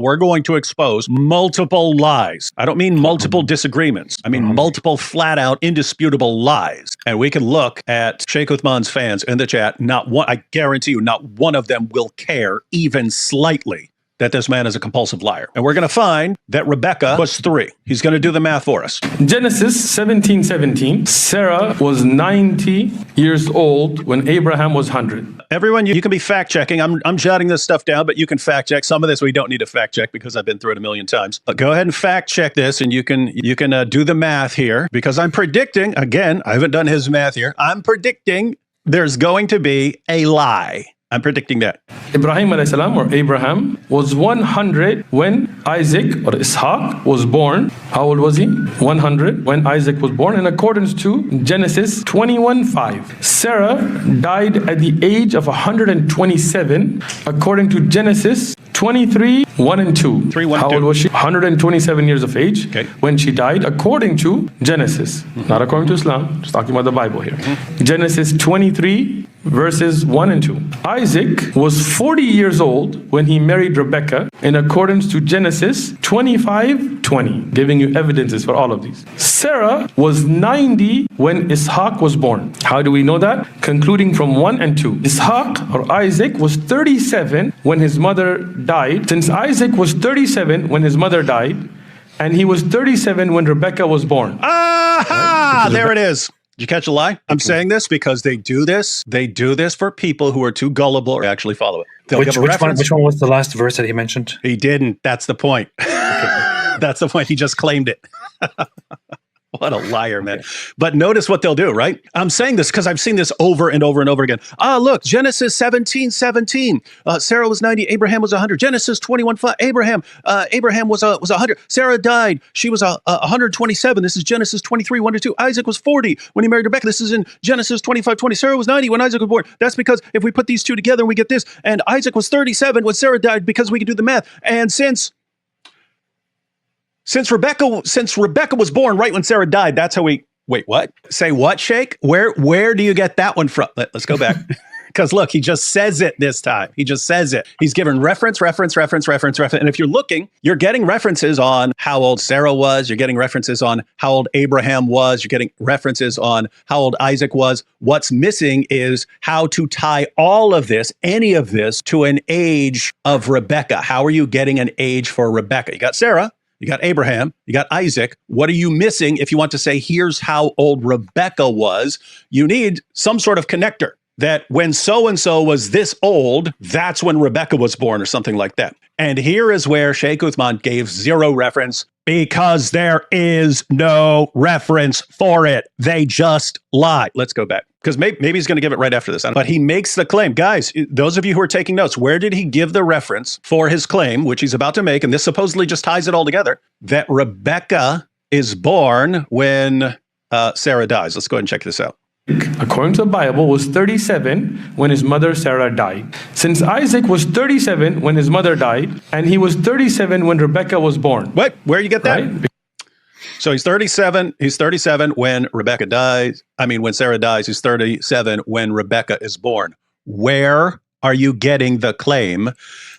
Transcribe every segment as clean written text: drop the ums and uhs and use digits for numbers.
we're going to expose multiple lies. I don't mean multiple disagreements. I mean multiple flat out indisputable lies. And we can look at Sheikh Uthman's fans in the chat. Not one, I guarantee you, not one of them will care even slightly that this man is a compulsive liar. And we're going to find that Rebecca was 3. He's going to do the math for us. Genesis 17:17. Sarah was 90 years old when Abraham was 100. Everyone, you can be fact checking. I'm jotting this stuff down, but you can fact check. Some of this we don't need to fact check because I've been through it a million times. But go ahead and fact check this, and you can do the math here, because I'm predicting, again, I haven't done his math here. I'm predicting there's going to be a lie. I'm predicting that. Ibrahim alayhi salam, or Abraham, was 100 when Isaac or Ishaq was born. How old was he? 100 when Isaac was born, in accordance to Genesis 21:5. Sarah died at the age of 127, according to Genesis 23:1 and 2. 3, 1, How 2. old was she? 127 years of age when she died, according to Genesis. Not according to Islam, just talking about the Bible here. Genesis 23, verses 1 and 2. Isaac was 40 years old when he married Rebecca, in accordance to Genesis 25:20, giving you evidences for all of these. Sarah was 90 when Ishaq was born. How do we know that? Concluding from 1 and 2. Ishaq, or Isaac, was 37 when his mother died. Since Isaac was 37 when his mother died, and he was 37 when Rebecca was born. Aha! There it is. Did you catch a lie? I'm saying this because they do this. They do this for people who are too gullible or actually follow it. Which one was the last verse that he mentioned? He didn't. That's the point. That's the point. He just claimed it. What a liar, man. But notice what they'll do, right? I'm saying this because I've seen this over and over and over again. Look, Genesis 17:17. Sarah was 90, Abraham was 100. Genesis 21:5. Abraham was 100. Sarah died. She was 127. This is Genesis 23:1-2. Isaac was 40 when he married Rebecca. This is in Genesis 25:20. Sarah was 90 when Isaac was born. That's because if we put these two together and we get this, and Isaac was 37 when Sarah died, because we can do the math. And since Rebecca was born right when Sarah died, that's how we... Wait, what? Say what, Sheik? Where do you get that one from? Let's go back. Because look, he just says it this time. He just says it. He's given reference. And if you're looking, you're getting references on how old Sarah was. You're getting references on how old Abraham was. You're getting references on how old Isaac was. What's missing is how to tie all of this, any of this, to an age of Rebecca. How are you getting an age for Rebecca? You got Sarah. You got Abraham, you got Isaac. What are you missing if you want to say, here's how old Rebecca was? You need some sort of connector that when so-and-so was this old, that's when Rebecca was born or something like that. And here is where Sheikh Uthman gave zero reference, because there is no reference for it. They just lie. Let's go back, because maybe he's going to give it right after this. But he makes the claim. Guys, those of you who are taking notes, where did he give the reference for his claim, which he's about to make? And this supposedly just ties it all together, that Rebecca is born when Sarah dies. Let's go ahead and check this out. According to the Bible, was 37 when his mother Sarah died. Since Isaac was 37 when his mother died, and he was 37 when Rebecca was born. What? Where you get that? Right? So he's 37. He's 37 when Rebecca dies. I mean, when Sarah dies, he's 37 when Rebecca is born. Where are you getting the claim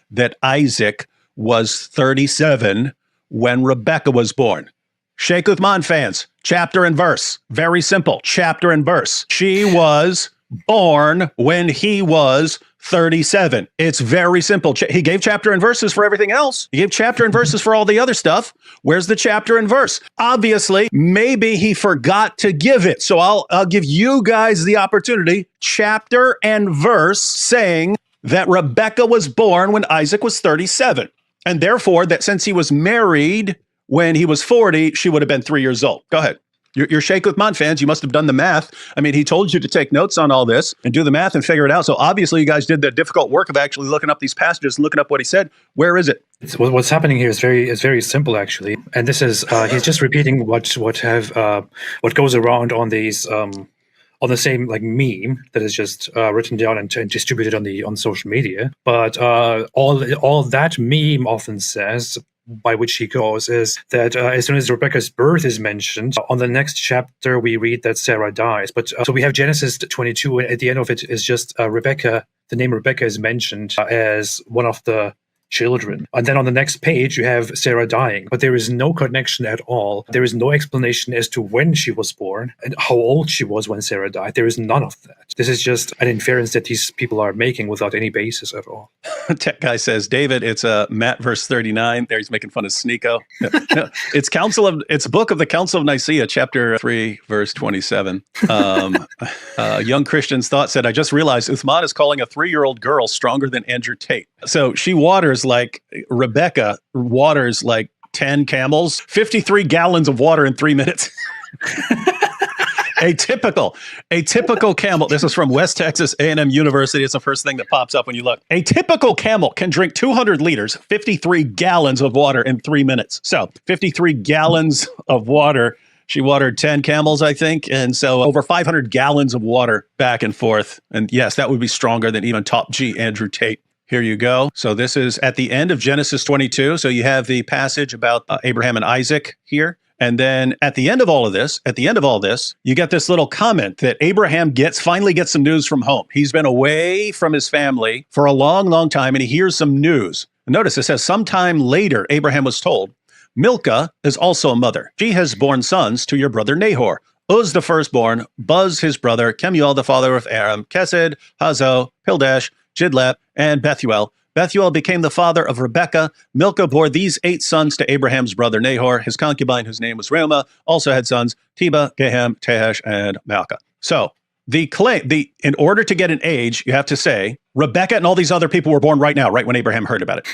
that Isaac was 37 when Rebecca was born? Sheikh Uthman fans, chapter and verse. Very simple, chapter and verse. She was born when he was 37. It's very simple. He gave chapter and verses for everything else. He gave chapter and verses for all the other stuff. Where's the chapter and verse? Obviously, maybe he forgot to give it. So I'll give you guys the opportunity. Chapter and verse saying that Rebecca was born when Isaac was 37. And therefore, that since he was married when he was 40, she would have been 3 years old. Go ahead. You're Sheikh Uthman fans. You must have done the math. I mean, he told you to take notes on all this and do the math and figure it out. So obviously you guys did the difficult work of actually looking up these passages and looking up what he said. Where is it? What's happening here is very simple, actually. And this is he's just repeating what goes around on these on the same like meme that is just written down and distributed on social media. But all that meme often says, by which he goes, is that as soon as Rebecca's birth is mentioned, on the next chapter we read that Sarah dies. But so we have Genesis 22, and at the end of it is just Rebecca. The name Rebecca is mentioned as one of the children. And then on the next page, you have Sarah dying, but there is no connection at all. There is no explanation as to when she was born and how old she was when Sarah died. There is none of that. This is just an inference that these people are making without any basis at all. Tech guy says, David, it's Matt verse 39. There he's making fun of Sneeko. It's book of the Council of Nicaea, chapter 3, verse 27. Young Christian's thought said, I just realized Uthman is calling a 3-year-old girl stronger than Andrew Tate. So she waters like Rebecca waters like 10 camels, 53 gallons of water in 3 minutes. A typical camel. This is from West Texas A&M University. It's the first thing that pops up when you look. A typical camel can drink 200 liters, 53 gallons of water in 3 minutes. So 53 gallons of water. She watered 10 camels, I think. And so over 500 gallons of water back and forth. And yes, that would be stronger than even top G Andrew Tate. Here you go. So this is at the end of Genesis 22. So you have the passage about Abraham and Isaac here. And then at the end of all this, you get this little comment that Abraham finally gets some news from home. He's been away from his family for a long, long time, and he hears some news. Notice it says, sometime later, Abraham was told, Milcah is also a mother. She has borne sons to your brother Nahor. Uz the firstborn, Buz his brother, Kemuel the father of Aram, Kesed, Hazo, Pildash, Jidlap, and Bethuel. Bethuel became the father of Rebekah. Milcah bore these 8 sons to Abraham's brother Nahor. His concubine, whose name was Reumah, also had sons, Teba, Gehem, Tehash, and Maacah. So in order to get an age, you have to say, Rebekah and all these other people were born right now, right when Abraham heard about it.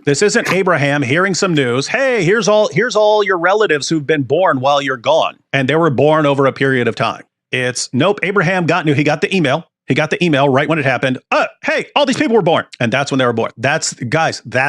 This isn't Abraham hearing some news. Hey, here's all your relatives who've been born while you're gone. And they were born over a period of time. It's, nope, Abraham he got the email. He got the email right when it happened. Hey, all these people were born. And that's when they were born. That's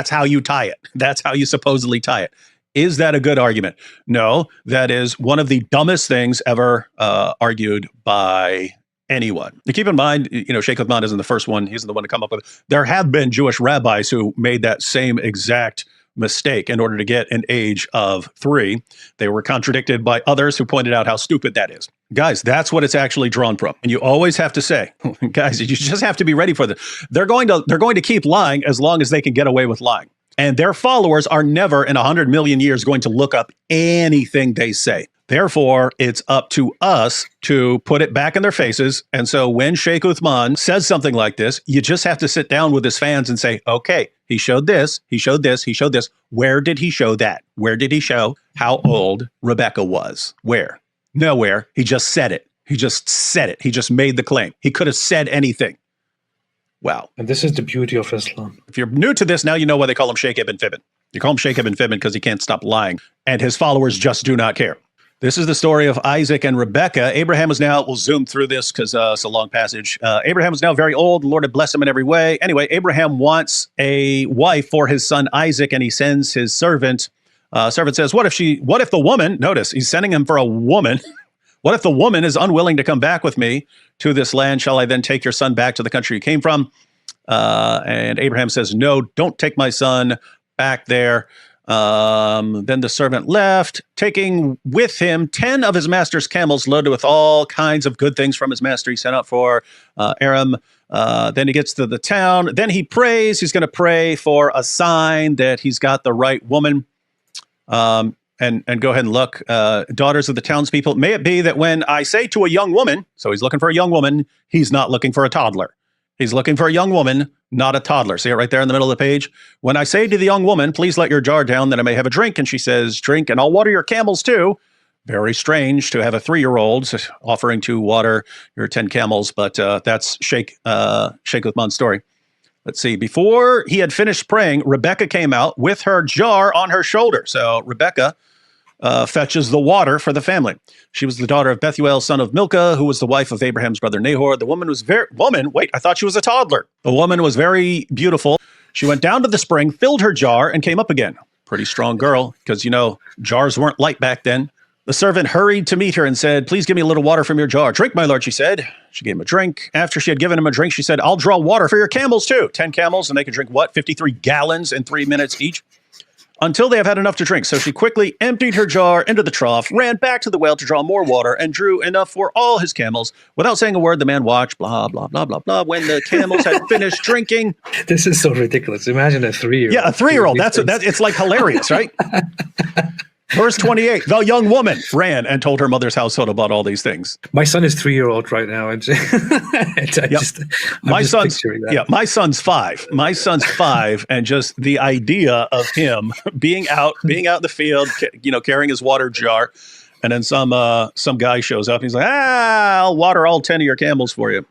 how you tie it. That's how you supposedly tie it. Is that a good argument? No, that is one of the dumbest things ever argued by anyone. Now, keep in mind, Sheikh Uthman isn't the first one. He's the one to come up with it. There have been Jewish rabbis who made that same exact mistake in order to get an age of 3. They were contradicted by others who pointed out how stupid that is. Guys, that's what it's actually drawn from. And you always have to say, guys, you just have to be ready for this. They're going to keep lying as long as they can get away with lying. And their followers are never in 100 million years going to look up anything they say. Therefore, it's up to us to put it back in their faces. And so when Sheikh Uthman says something like this, you just have to sit down with his fans and say, okay, he showed this, he showed this, he showed this. Where did he show that? Where did he show how old Rebecca was? Where? Nowhere. He just said it. He just made the claim. He could have said anything. Wow. And this is the beauty of Islam. If you're new to this, now you know why they call him Sheikh ibn Fibbin. You call him Sheikh ibn Fibbin because he can't stop lying. And his followers just do not care. This is the story of Isaac and Rebekah. Abraham is now, we'll zoom through this because it's a long passage. Abraham is now very old. The Lord had blessed him in every way. Anyway, Abraham wants a wife for his son Isaac, and he sends his servant. Servant says, what if the woman, notice, he's sending him for a woman. What if the woman is unwilling to come back with me to this land? Shall I then take your son back to the country you came from? And Abraham says, no, don't take my son back there. Then the servant left, taking with him 10 of his master's camels loaded with all kinds of good things from his master. He sent out for Aram. Then he gets to the town. Then he prays. He's going to pray for a sign that he's got the right woman. And go ahead and look, daughters of the townspeople. May it be that when I say to a young woman, so he's looking for a young woman, he's not looking for a toddler. He's looking for a young woman, not a toddler. See it right there in the middle of the page? When I say to the young woman, please let your jar down that I may have a drink. And she says, drink, and I'll water your camels too. Very strange to have a 3-year-old offering to water your 10 camels. But that's Sheikh Uthman's story. Let's see. Before he had finished praying, Rebekah came out with her jar on her shoulder. So Rebekah fetches the water for the family. She was the daughter of Bethuel, son of Milcah, who was the wife of Abraham's brother Nahor. The woman was I thought she was a toddler. The woman was very beautiful. She went down to the spring, filled her jar, and came up again. Pretty strong girl, because, jars weren't light back then. The servant hurried to meet her and said, please give me a little water from your jar. Drink, my lord, she said. She gave him a drink. After she had given him a drink, she said, I'll draw water for your camels too. 10 camels, and they could drink what? 53 gallons in 3 minutes each. until they have had enough to drink. So she quickly emptied her jar into the trough, ran back to the well to draw more water, and drew enough for all his camels. Without saying a word, the man watched, blah, blah, blah, blah, blah. When the camels had finished drinking. This is so ridiculous. Imagine a 3-year-old. Yeah, a 3-year-old. That's it's like hilarious, right? Verse 28, the young woman ran and told her mother's household about all these things. My son is 3-year-old right now. And my son's 5. My son's 5. And just the idea of him being out in the field, carrying his water jar. And then some guy shows up. And he's like, I'll water all 10 of your camels for you.